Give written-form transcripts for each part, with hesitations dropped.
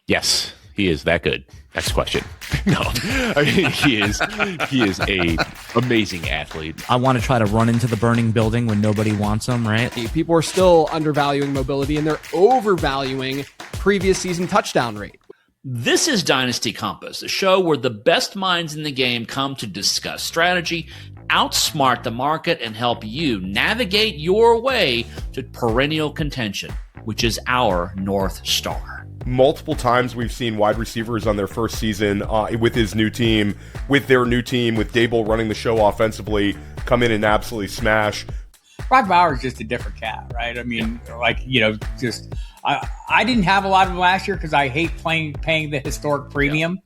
Yes, he is that good. Next question. No, I mean, he is a amazing athlete. I want to try to run into the burning building when nobody wants him, right? People are still undervaluing mobility, and they're overvaluing previous season touchdown rate. This is Dynasty Compass, a show where the best minds in the game come to discuss strategy, outsmart the market, and help you navigate your way to perennial contention, which is our North Star. Multiple times we've seen wide receivers on their first season with their new team, with Dable running the show offensively, come in and absolutely smash. Rotowire is just a different cat, right? I mean, I didn't have a lot of them last year because I hate paying the historic premium.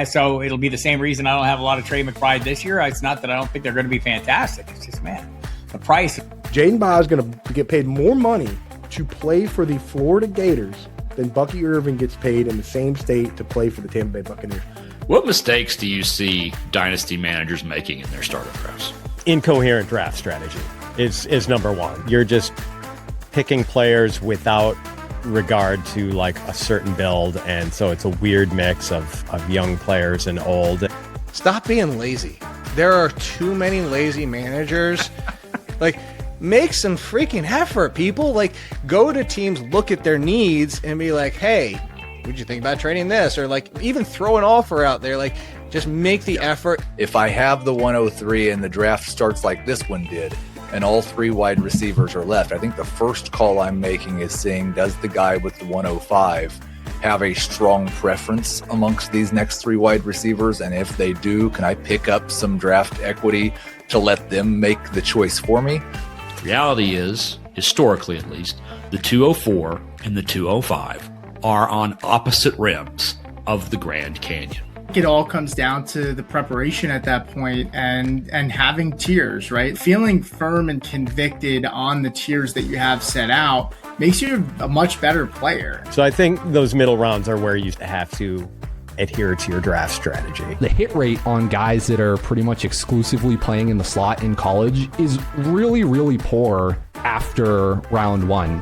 So it'll be the same reason I don't have a lot of Trey McBride this year. It's not that I don't think they're going to be fantastic. It's just, man, the price. Jaden Baugh is going to get paid more money to play for the Florida Gators than Bucky Irving gets paid in the same state to play for the Tampa Bay Buccaneers. What mistakes do you see dynasty managers making in their startup drafts? Incoherent draft strategy is number one. You're just picking players without regard to like a certain build, and so it's a weird mix of young players and old. Stop being lazy. There are too many lazy managers. Make some freaking effort, people. Go to teams, look at their needs, and be like, hey, what'd you think about trading this? Or even throw an offer out there. Just make the effort. If I have the 103 and the draft starts like this one did, and all three wide receivers are left, I think the first call I'm making is saying, does the guy with the 105 have a strong preference amongst these next three wide receivers? And if they do, can I pick up some draft equity to let them make the choice for me? Reality is, historically at least, the 204 and the 205 are on opposite rims of the Grand Canyon. It all comes down to the preparation at that point and having tiers, right? Feeling firm and convicted on the tiers that you have set out makes you a much better player. So I think those middle rounds are where you have to adhere to your draft strategy. The hit rate on guys that are pretty much exclusively playing in the slot in college is really, really poor after round one.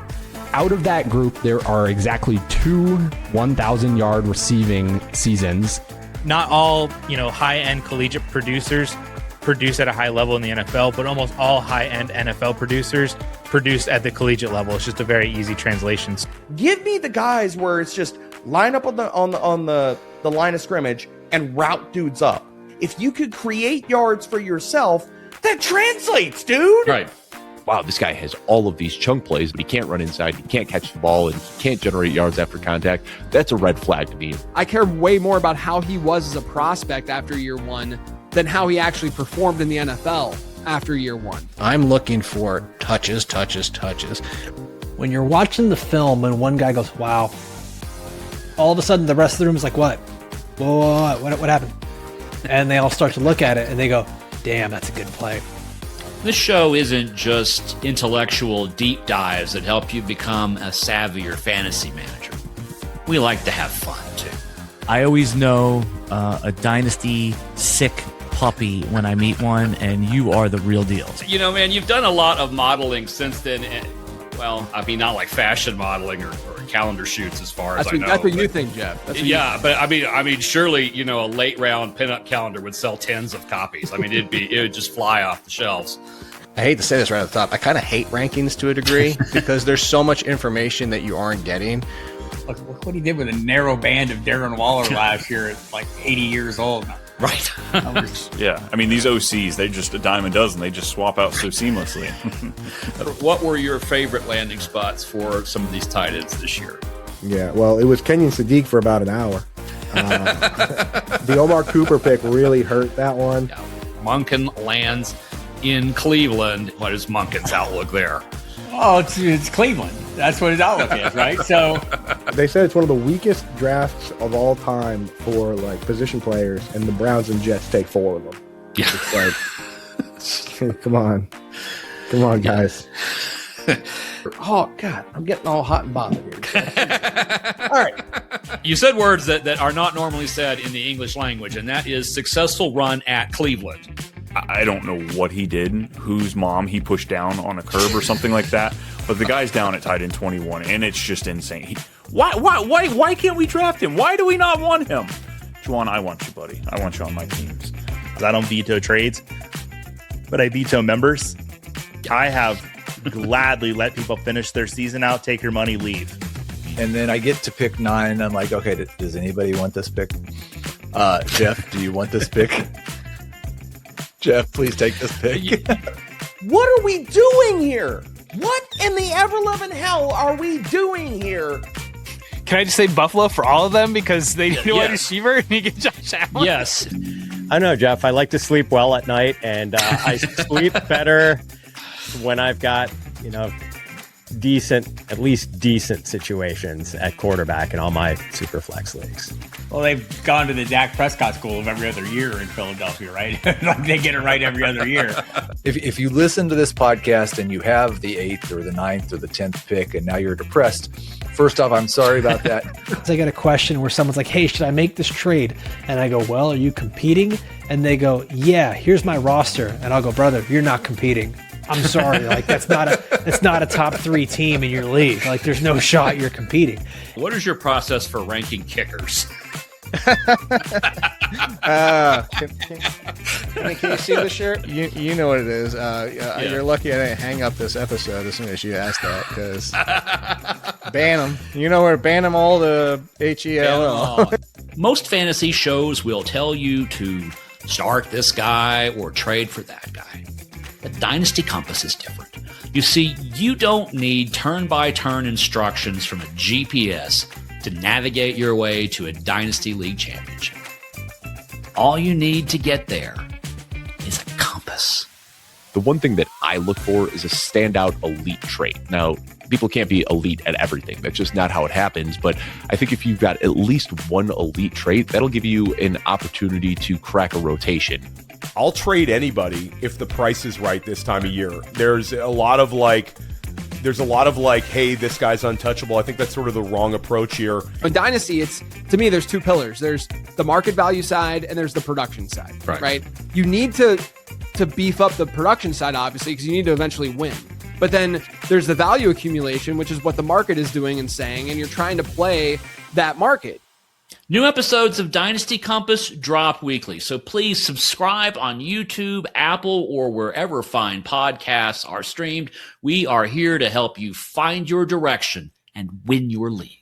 Out of that group, there are exactly 2 1,000-yard receiving seasons. Not all, high-end collegiate producers produce at a high level in the NFL, but almost all high-end NFL producers produce at the collegiate level. It's just a very easy translation. Give me the guys where it's just line up on the line of scrimmage and route dudes up. If you could create yards for yourself, that translates, dude. Right. Wow, this guy has all of these chunk plays, but he can't run inside, he can't catch the ball, and he can't generate yards after contact. That's a red flag to me. I care way more about how he was as a prospect after year one than how he actually performed in the NFL after year one. I'm looking for touches. When you're watching the film and one guy goes, wow, all of a sudden the rest of the room is like, what? Whoa, what happened? And they all start to look at it and they go, damn, that's a good play. This show isn't just intellectual deep dives that help you become a savvier fantasy manager. We like to have fun, too. I always know a dynasty sick puppy when I meet one, and you are the real deal. Man, you've done a lot of modeling since then. Well, not like fashion modeling or calendar shoots as far as I know. That's what you think, Jeff. But surely, a late round pinup calendar would sell tens of copies. It would just fly off the shelves. I hate to say this right at the top. I kind of hate rankings to a degree because there's so much information that you aren't getting. Look what he did with a narrow band of Darren Waller last year at 80 years old. Right. Yeah. These OCs, they just a dime a dozen. They just swap out so seamlessly. What were your favorite landing spots for some of these tight ends this year? Yeah, well, it was Kenyon Sadiq for about an hour. The Omar Cooper pick really hurt that one. Yeah. Monken lands in Cleveland. What is Monken's outlook there? Oh, it's Cleveland. That's what his outlook is, right? So they said it's one of the weakest drafts of all time for position players, and the Browns and Jets take 4 of them. Yeah. It's come on, guys. Oh God, I'm getting all hot and bothered here. All right. You said words that are not normally said in the English language, and that is successful run at Cleveland. I don't know what he did, whose mom he pushed down on a curb or something like that, but the guy's down at tight end 21, and it's just insane. Why can't we draft him? Why do we not want him? Juwan, I want you, buddy. I want you on my teams. I don't veto trades, but I veto members. I have gladly let people finish their season out, take your money, leave. And then I get to pick 9. And I'm like, okay, does anybody want this pick? Jeff, do you want this pick? Jeff, please take this pick. What are we doing here? What in the ever-loving hell are we doing here? Can I just say Buffalo for all of them because they need a wide receiver and you get Josh Allen? Yes. I know, Jeff. I like to sleep well at night, and I sleep better when I've got, at least decent situations at quarterback in all my super flex leagues. Well, they've gone to the Dak Prescott school of every other year in Philadelphia, right? Like they get it right every other year. If you listen to this podcast and you have the 8th or the 9th or the 10th pick and now you're depressed, first off, I'm sorry about that. So I got a question where someone's like, hey, should I make this trade? And I go, well, are you competing? And they go, yeah, here's my roster. And I'll go, brother, you're not competing. I'm sorry. Like that's not a top 3 team in your league. Like there's no shot you're competing. What is your process for ranking kickers? Can you see the shirt? You know what it is. You're lucky I didn't hang up this episode as soon as you asked that, because ban them. You know where ban them all the HELL. Most fantasy shows will tell you to start this guy or trade for that guy. But Dynasty Compass is different. You see, you don't need turn-by-turn instructions from a GPS to navigate your way to a Dynasty League championship. All you need to get there is a compass. The one thing that I look for is a standout elite trait. Now, people can't be elite at everything. That's just not how it happens. But I think if you've got at least one elite trait, that'll give you an opportunity to crack a rotation. I'll trade anybody if the price is right this time of year. There's a lot of like, hey, this guy's untouchable. I think that's sort of the wrong approach here. In Dynasty, to me, there's 2 pillars. There's the market value side and there's the production side, right? You need to beef up the production side, obviously, because you need to eventually win. But then there's the value accumulation, which is what the market is doing and saying, and you're trying to play that market. New episodes of Dynasty Compass drop weekly, so please subscribe on YouTube, Apple, or wherever fine podcasts are streamed. We are here to help you find your direction and win your league.